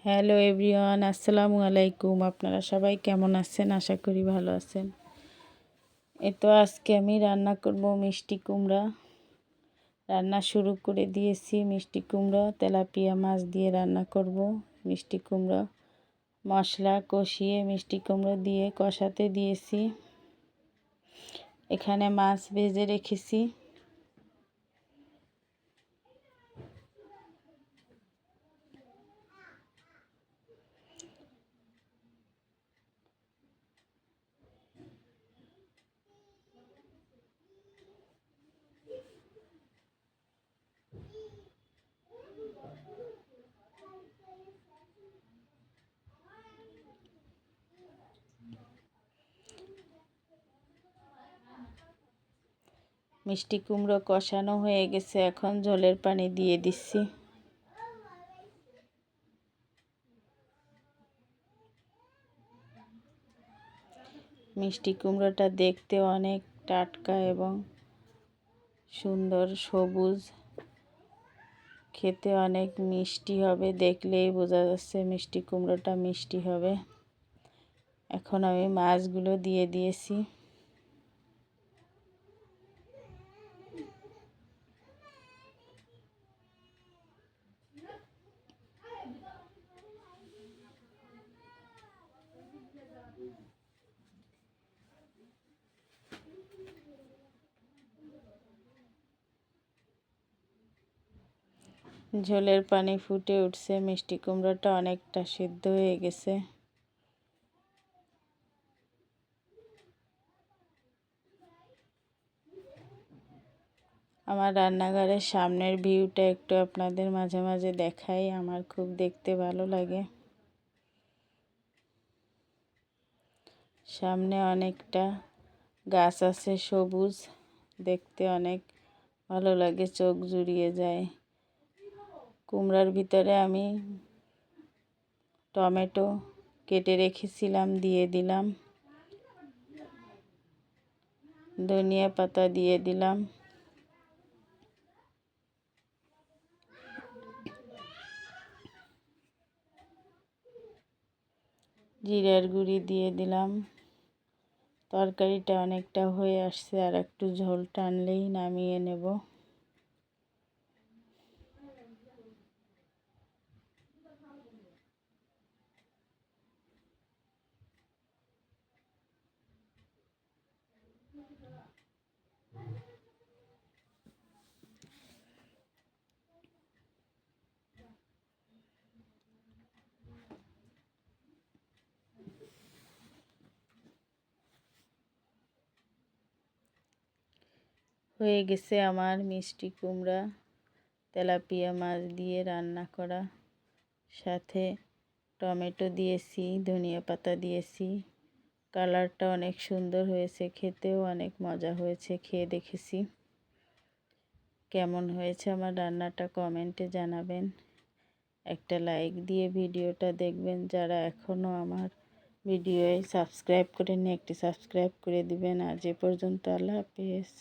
Hello everyone, আসসালামু আলাইকুম। আপনারা সবাই কেমন আছেন? আশা করি ভালো আছেন। তো আজকে আমি রান্না করব মিষ্টি কুমড়া। রান্না শুরু করে দিয়েছি। মিষ্টি কুমড়া তেলাপিয়া মাছ দিয়ে রান্না করব। মিষ্টি কুমড়া মশলা কষিয়ে মিষ্টি কুমড়ো দিয়ে কষাতে দিয়েছি। এখানে মাছ ভেজে রেখেছি। মিষ্টি কুমড়ো কষানো হয়ে গেছে, এখন ঝোলের পানি দিয়ে দিচ্ছি। মিষ্টি কুমড়োটা দেখতে অনেক টাটকা এবং সুন্দর, সবুজ, খেতে অনেক মিষ্টি হবে। দেখলেই বোঝা যাচ্ছে মিষ্টি কুমড়োটা মিষ্টি হবে। এখন আমি মাছগুলো দিয়ে দিয়েছি। ঝোলের পানি ফুটে উঠছে, মিষ্টি কুমড়োটা অনেকটা সিদ্ধ হয়ে গেছে। আমার রান্নাঘরের সামনের ভিউটা একটু আপনাদের মাঝে মাঝে দেখাই, আমার খুব দেখতে ভালো লাগে। সামনে অনেকটা গাছ আছে সবুজ, দেখতে অনেক ভালো লাগে, চোখ জুড়িয়ে যায়। কুমড়ার ভিতরে আমি টমেটো কেটে রেখেছিলাম, দিয়ে দিলাম। ধনিয়া পাতা দিয়ে দিলাম। জিরার গুঁড়ি দিয়ে দিলাম। তরকারিটা অনেকটা হয়ে আসছে, আর একটু ঝোল টানলেই নামিয়ে নেব। হয়ে গেছে আমার মিষ্টি কুমড়া তেলাপিয়া মাছ দিয়ে রান্না করা। সাথে টমেটো দিয়েছি, ধনিয়া পাতা দিয়েছি। কালারটা অনেক সুন্দর হয়েছে, খেতেও অনেক মজা হয়েছে। খেয়ে দেখেছি, কেমন হয়েছে আমার রান্নাটা কমেন্টে জানাবেন। একটা লাইক দিয়ে ভিডিওটা দেখবেন। যারা এখনও আমার ভিডিওয় সাবস্ক্রাইব করেননি, একটি সাবস্ক্রাইব করে দিবেন। আজ এ পর্যন্ত, আল্লাহ হাফেজ।